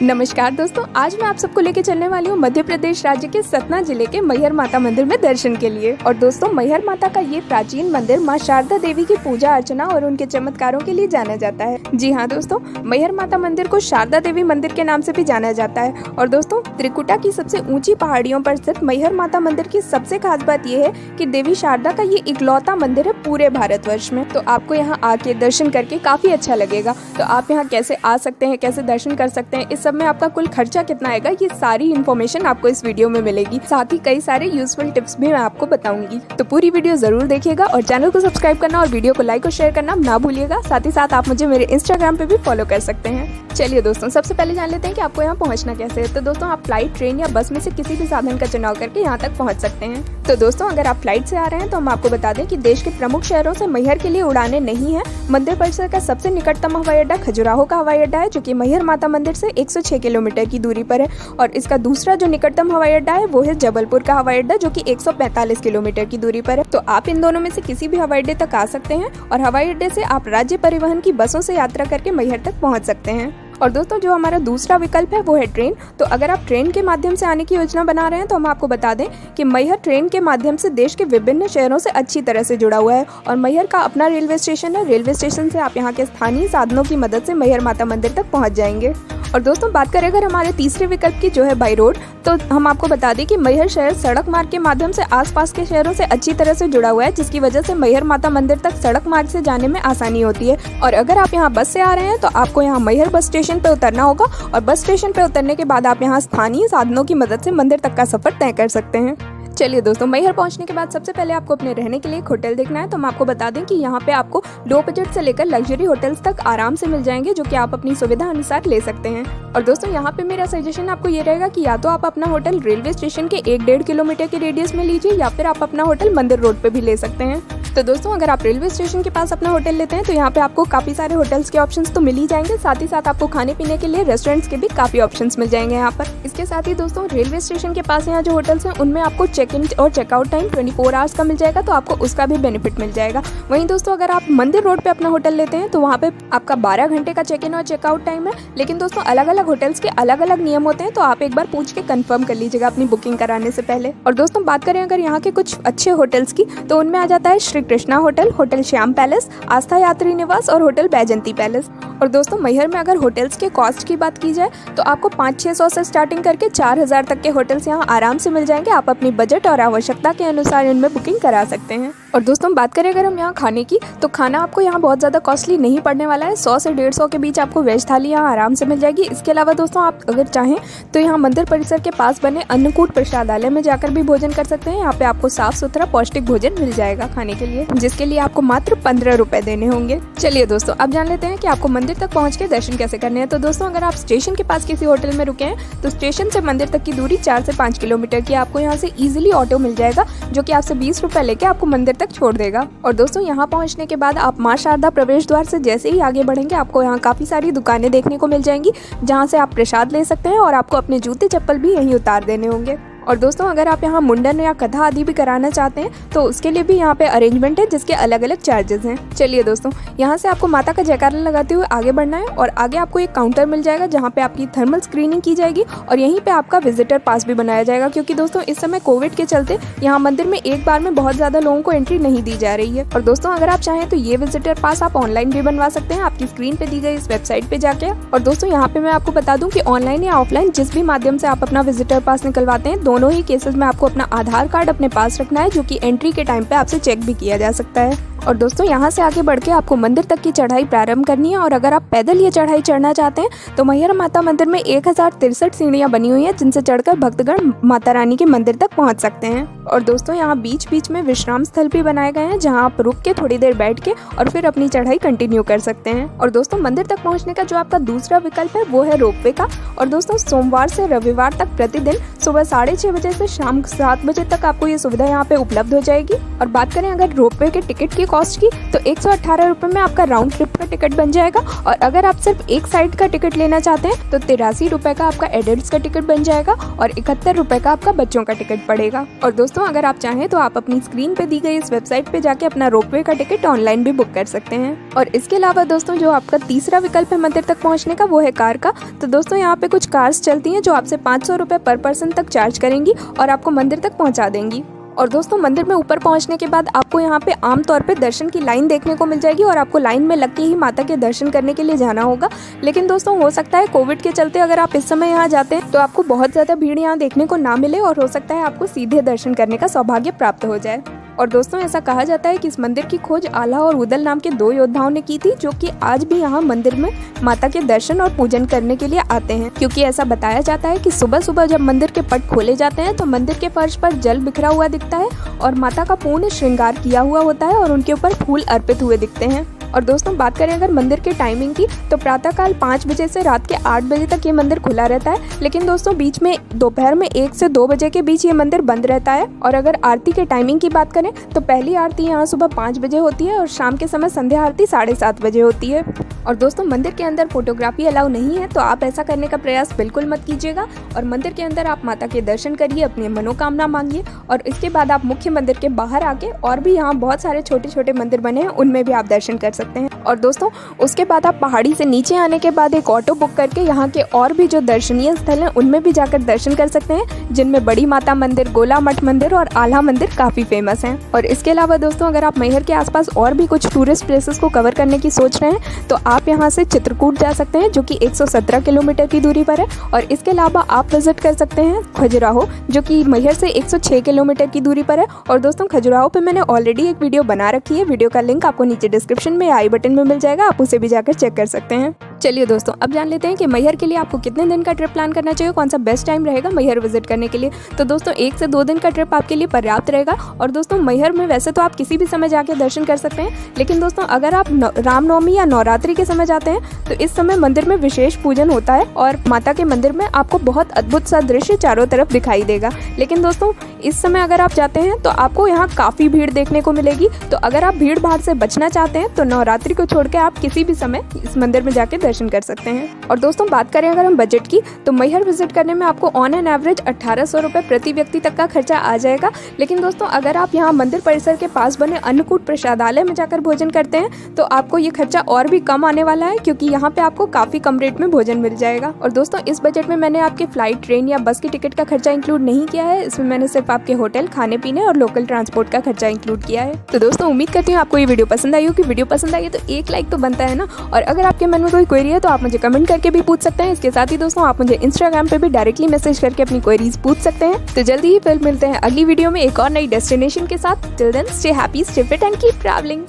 नमस्कार दोस्तों, आज मैं आप सबको लेके चलने वाली हूँ मध्य प्रदेश राज्य के सतना जिले के मैहर माता मंदिर में दर्शन के लिए। और दोस्तों, मैहर माता का ये प्राचीन मंदिर माँ शारदा देवी की पूजा अर्चना और उनके चमत्कारों के लिए जाना जाता है। जी हाँ दोस्तों, मैहर माता मंदिर को शारदा देवी मंदिर के नाम से भी जाना जाता है। और दोस्तों, त्रिकुटा की सबसे ऊंची पहाड़ियों पर स्थित मैहर माता मंदिर की सबसे खास बात ये है कि देवी शारदा का ये इकलौता मंदिर है पूरे भारतवर्ष में। तो आपको यहाँ आके दर्शन करके काफी अच्छा लगेगा। तो आप यहाँ कैसे आ सकते हैं, कैसे दर्शन कर सकते हैं, इस सब में आपका कुल खर्चा कितना आएगा, ये सारी इन्फॉर्मेशन आपको इस वीडियो में मिलेगी। साथ ही कई सारे यूजफुल टिप्स भी मैं आपको बताऊंगी। तो पूरी वीडियो जरूर देखिएगा और चैनल को सब्सक्राइब करना और वीडियो को लाइक और शेयर करना ना भूलिएगा। साथ ही साथ आप मुझे मेरे इंस्टाग्राम पे भी फॉलो कर सकते हैं। चलिए दोस्तों, सबसे पहले जान लेते हैं कि आपको यहाँ पहुँचना कैसे है। तो दोस्तों, आप फ्लाइट, ट्रेन या बस में से किसी भी साधन का चुनाव करके यहाँ तक पहुँच सकते हैं। तो दोस्तों, अगर आप फ्लाइट से आ रहे हैं तो हम आपको बता दें कि देश के प्रमुख शहरों से मैहर के लिए उड़ानें नहीं है। मंदिर परिसर का सबसे निकटतम हवाई अड्डा खजुराहो का हवाई अड्डा है, जो कि मैहर माता मंदिर से 106 किलोमीटर की दूरी पर है। और इसका दूसरा जो निकटतम हवाई अड्डा है वो है जबलपुर का हवाई अड्डा, जो कि 145 किलोमीटर की दूरी पर है। तो आप इन दोनों में से किसी भी हवाई अड्डे तक आ सकते हैं और हवाई अड्डे से आप राज्य परिवहन की बसों से यात्रा करके मैहर तक पहुँच सकते हैं। और दोस्तों, जो हमारा दूसरा विकल्प है वो है ट्रेन। तो अगर आप ट्रेन के माध्यम से आने की योजना बना रहे हैं तो हम आपको बता दें कि मैहर ट्रेन के माध्यम से देश के विभिन्न शहरों से अच्छी तरह से जुड़ा हुआ है। और मैहर का अपना रेलवे स्टेशन है। रेलवे स्टेशन से आप यहाँ के स्थानीय साधनों की मदद से मैहर माता मंदिर तक पहुँच जाएंगे। और दोस्तों, बात करें अगर हमारे तीसरे विकल्प की, जो है बाई रोड, तो हम आपको बता दें कि मैहर शहर सड़क मार्ग के माध्यम से आसपास के शहरों से अच्छी तरह से जुड़ा हुआ है, जिसकी वजह से मैहर माता मंदिर तक सड़क मार्ग से जाने में आसानी होती है। और अगर आप यहाँ बस से आ रहे हैं तो आपको यहाँ मैहर बस स्टेशन पे उतरना होगा और बस स्टेशन पे उतरने के बाद आप यहाँ स्थानीय साधनों की मदद से मंदिर तक का सफर तय कर सकते हैं। चलिए दोस्तों, मैहर पहुंचने के बाद सबसे पहले आपको अपने रहने के लिए एक होटल देखना है। तो हम आपको बता दें कि यहाँ पे आपको लो बजट से लेकर लग्जरी होटल्स तक आराम से मिल जाएंगे, जो कि आप अपनी सुविधा अनुसार ले सकते हैं। और दोस्तों, यहाँ पे मेरा सजेशन आपको ये रहेगा कि या तो आप अपना होटल रेलवे स्टेशन के 1-1.5 किलोमीटर के रेडियस में लीजिए, या फिर आप अपना होटल मंदिर रोड पे भी ले सकते हैं। तो दोस्तों, अगर आप रेलवे स्टेशन के पास अपना होटल लेते हैं तो यहाँ पे आपको काफी सारे होटल्स के ऑप्शंस तो मिल ही जाएंगे। साथ ही साथ आपको खाने पीने के लिए रेस्टोरेंट्स के भी काफी ऑप्शंस मिल जाएंगे यहाँ पर। इसके साथ ही दोस्तों, रेलवे स्टेशन के पास यहाँ जो होटल्स हैं उनमें आपको चेक इन और चेकआउट टाइम 24 आवर्स का मिल जाएगा, तो आपको उसका भी बेनिफिट मिल जाएगा। वहीं दोस्तों, अगर आप मंदिर रोड पे अपना होटल लेते हैं तो वहाँ पे आपका 12 घंटे का चेक इन और चेकआउट टाइम है। लेकिन दोस्तों, अलग अलग होटल्स के अलग अलग नियम होते हैं, तो आप एक बार पूछ के कंफर्म कर लीजिएगा अपनी बुकिंग कराने से पहले। और दोस्तों, बात करें अगर यहाँ के कुछ अच्छे होटल्स की, तो उनमें आ जाता है Shri Krishna hotel, hotel Shyam palace, Aastha Yatri Niwas और होटल बैजंती पैलेस। और दोस्तों, मैहर में अगर होटल्स के कॉस्ट की बात की जाए तो आपको 500-600 से स्टार्टिंग करके 4000 तक के होटल्स यहाँ आराम से मिल जाएंगे। आप अपनी बजट और आवश्यकता के अनुसार इनमें बुकिंग करा सकते हैं। और दोस्तों, बात करें अगर हम यहाँ खाने की, तो खाना आपको यहाँ बहुत ज़्यादा कॉस्टली नहीं पड़ने वाला है। 100 से 150 के बीच आपको वेज थाली यहाँ आराम से मिल जाएगी। इसके अलावा दोस्तों, आप अगर चाहें तो यहाँ मंदिर परिसर के पास बने अन्नकूट प्रसादालय में जाकर भी भोजन कर सकते हैं। यहाँ पे आपको साफ सुथरा पौष्टिक भोजन मिल जाएगा खाने के लिए, जिसके लिए आपको मात्र 15 रुपए देने होंगे। चलिए दोस्तों, अब जान लेते हैं कि आपको मंदिर तक पहुँच के दर्शन कैसे करने हैं। तो दोस्तों, अगर आप स्टेशन के पास किसी होटल में रुके हैं तो स्टेशन से मंदिर तक की दूरी 4 से 5 किलोमीटर की। आपको यहाँ से ईजिली ऑटो मिल जाएगा, जो कि आपसे 20 रुपए लेके आपको मंदिर तक छोड़ देगा। और दोस्तों, यहाँ पहुँचने के बाद आप माँ शारदा प्रवेश द्वार से जैसे ही आगे बढ़ेंगे, आपको यहाँ काफी सारी दुकानें देखने को मिल जाएंगी, जहाँ से आप प्रसाद ले सकते हैं और आपको अपने जूते चप्पल भी यहीं उतार देने होंगे। और दोस्तों, अगर आप यहाँ मुंडन या कथा आदि भी कराना चाहते हैं तो उसके लिए भी यहाँ पे अरेंजमेंट है, जिसके अलग अलग चार्जेस हैं। चलिए दोस्तों, यहाँ से आपको माता का जयकारा लगाते हुए आगे बढ़ना है और आगे आपको एक काउंटर मिल जाएगा, जहाँ पे आपकी थर्मल स्क्रीनिंग की जाएगी और यहीं पे आपका विजिटर पास भी बनाया जाएगा, क्योंकि दोस्तों इस समय कोविड के चलते यहाँ मंदिर में एक बार में बहुत ज्यादा लोगों को एंट्री नहीं दी जा रही है। और दोस्तों, अगर आप चाहें तो ये विजिटर पास आप ऑनलाइन भी बनवा सकते हैं, आपकी स्क्रीन पे दी गई इस वेबसाइट पे जाके। और दोस्तों, यहाँ पे मैं आपको बता दूं कि ऑनलाइन या ऑफलाइन जिस भी माध्यम से आप अपना विजिटर पास निकलवाते हैं, दोनों ही केसेस में आपको अपना आधार कार्ड अपने पास रखना है, जो कि एंट्री के टाइम पे आपसे चेक भी किया जा सकता है। और दोस्तों, यहाँ से आगे बढ़ के आपको मंदिर तक की चढ़ाई प्रारंभ करनी है। और अगर आप पैदल ये चढ़ाई चढ़ना चाहते हैं तो मैहर माता मंदिर में 1063 सीढ़ियाँ बनी हुई हैं, जिनसे चढ़कर भक्तगण माता रानी के मंदिर तक पहुँच सकते हैं। और दोस्तों, यहाँ बीच बीच में विश्राम स्थल भी बनाए गए हैं, जहाँ आप रुक के थोड़ी देर बैठ के और फिर अपनी चढ़ाई कंटिन्यू कर सकते हैं। और दोस्तों, मंदिर तक पहुँचने का जो आपका दूसरा विकल्प है वो है रोपवे का। और दोस्तों, सोमवार से रविवार तक प्रतिदिन सुबह 6:30 बजे से शाम 7 बजे तक आपको ये सुविधा यहाँ पे उपलब्ध हो जाएगी। और बात करें अगर रोपवे के टिकट की कॉस्ट की तो 118 रुपये में आपका राउंड ट्रिप का टिकट बन जाएगा। और अगर आप सिर्फ एक साइड का टिकट लेना चाहते हैं तो 83 रुपये का आपका एडल्ट्स का टिकट बन जाएगा और 71 रुपये का आपका बच्चों का टिकट पड़ेगा। और दोस्तों अगर आप चाहें तो आप अपनी स्क्रीन पे दी गई इस वेबसाइट पे जाके अपना रोपवे का टिकट ऑनलाइन भी बुक कर सकते हैं। और इसके अलावा दोस्तों जो आपका तीसरा विकल्प है मंदिर तक पहुंचने का, वो है कार का। तो दोस्तों यहाँ पे कुछ कार्स चलती हैं जो आपसे 500 रुपये पर पर्सन तक चार्ज करेंगी और आपको मंदिर तक पहुँचा देंगी। और दोस्तों मंदिर में ऊपर पहुंचने के बाद आपको यहाँ पे आमतौर पे दर्शन की लाइन देखने को मिल जाएगी और आपको लाइन में लग के ही माता के दर्शन करने के लिए जाना होगा। लेकिन दोस्तों हो सकता है कोविड के चलते अगर आप इस समय यहाँ जाते हैं तो आपको बहुत ज़्यादा भीड़ यहाँ देखने को ना मिले और हो सकता है आपको सीधे दर्शन करने का सौभाग्य प्राप्त हो जाए। और दोस्तों ऐसा कहा जाता है कि इस मंदिर की खोज आला और उदल नाम के 2 योद्धाओं ने की थी, जो कि आज भी यहाँ मंदिर में माता के दर्शन और पूजन करने के लिए आते हैं। क्योंकि ऐसा बताया जाता है कि सुबह सुबह जब मंदिर के पट खोले जाते हैं तो मंदिर के फर्श पर जल बिखरा हुआ दिखता है और माता का पूर्ण श्रृंगार किया हुआ होता है और उनके ऊपर फूल अर्पित हुए दिखते हैं। और दोस्तों बात करें अगर मंदिर के टाइमिंग की तो प्रातःकाल 5 बजे से रात के 8 बजे तक ये मंदिर खुला रहता है। लेकिन दोस्तों बीच में दोपहर में 1 से 2 बजे के बीच ये मंदिर बंद रहता है। और अगर आरती के टाइमिंग की बात करें तो पहली आरती यहाँ सुबह 5 बजे होती है और शाम के समय संध्या आरती 7:30 बजे होती है। और दोस्तों मंदिर के अंदर फोटोग्राफी अलाउ नहीं है, तो आप ऐसा करने का प्रयास बिल्कुल मत कीजिएगा। और मंदिर के अंदर आप माता के दर्शन करिए, अपनी मनोकामना मांगिए और इसके बाद आप मुख्य मंदिर के बाहर आके और भी यहाँ बहुत सारे छोटे छोटे मंदिर बने हैं, उनमें भी आप दर्शन कर सकते हैं। और दोस्तों उसके बाद आप पहाड़ी से नीचे आने के बाद एक ऑटो बुक करके यहाँ के और भी जो दर्शनीय स्थल हैं उनमें भी जाकर दर्शन कर सकते हैं, जिनमें बड़ी माता मंदिर, गोला मठ मंदिर और आल्हा मंदिर काफ़ी फेमस हैं। और इसके अलावा दोस्तों अगर आप मैहर के आसपास और भी कुछ टूरिस्ट प्लेसेस को कवर करने की सोच रहे हैं तो आप यहाँ से चित्रकूट जा सकते हैं, जो कि 117 किलोमीटर की दूरी पर है। और इसके अलावा आप विजिट कर सकते हैं खजुराहो, जो कि मैहर से 106 किलोमीटर की दूरी पर है। और दोस्तों खजुराहो पे मैंने ऑलरेडी एक वीडियो बना रखी है, वीडियो का लिंक आपको नीचे डिस्क्रिप्शन में आई बटन में मिल जाएगा, आप उसे भी जाकर चेक कर सकते हैं। चलिए दोस्तों अब जान लेते हैं कि मैहर के लिए आपको कितने दिन का ट्रिप प्लान करना चाहिए, कौन सा बेस्ट टाइम रहेगा मैहर विजिट करने के लिए। तो दोस्तों 1 से 2 दिन का ट्रिप आपके लिए पर्याप्त रहेगा। और दोस्तों मैहर में वैसे तो आप किसी भी समय जाके दर्शन कर सकते हैं, लेकिन दोस्तों अगर आप रामनवमी या नवरात्रि के समय जाते हैं तो इस समय मंदिर में विशेष पूजन होता है और माता के मंदिर में आपको बहुत अद्भुत सा दृश्य चारों तरफ दिखाई देगा। लेकिन दोस्तों इस समय अगर आप जाते हैं तो आपको यहाँ काफ़ी भीड़ देखने को मिलेगी। तो अगर आप भीड़ भाड़ से बचना चाहते हैं तो नवरात्रि को छोड़ के आप किसी भी समय इस मंदिर में जाके दर्शन कर सकते हैं। और दोस्तों बात करें अगर हम बजट की तो मैहर विजिट करने में आपको ऑन एन एवरेज 1800 रुपये प्रति व्यक्ति तक का खर्चा आ जाएगा। लेकिन दोस्तों अगर आप यहाँ मंदिर परिसर के पास बने अन्नकूट प्रसादालय में जाकर भोजन करते हैं तो आपको ये खर्चा और भी कम आने वाला है, क्योंकि यहाँ पे आपको काफ़ी कम रेट में भोजन मिल जाएगा। और दोस्तों इस बजट में मैंने आपके फ्लाइट, ट्रेन या बस की टिकट का खर्चा इंक्लूड नहीं किया है, इसमें मैंने सिर्फ आपके होटल, खाने पीने और लोकल ट्रांसपोर्ट का खर्चा इंक्लूड किया है। तो दोस्तों उम्मीद करती हूँ आपको ये वीडियो पसंद आई होगी। वीडियो पसंद आई है तो एक लाइक तो बनता है ना। और अगर आपके मन में कोई क्वेरी है तो आप मुझे कमेंट करके भी पूछ सकते हैं। इसके साथ ही दोस्तों आप मुझे इंस्टाग्राम पे भी डायरेक्टली मैसेज करके अपनी क्वेरीज पूछ सकते हैं। तो जल्दी ही फिर मिलते हैं अगली वीडियो में एक और नई डेस्टिनेशन के साथ। Till then stay happy, stay fit and keep travelling.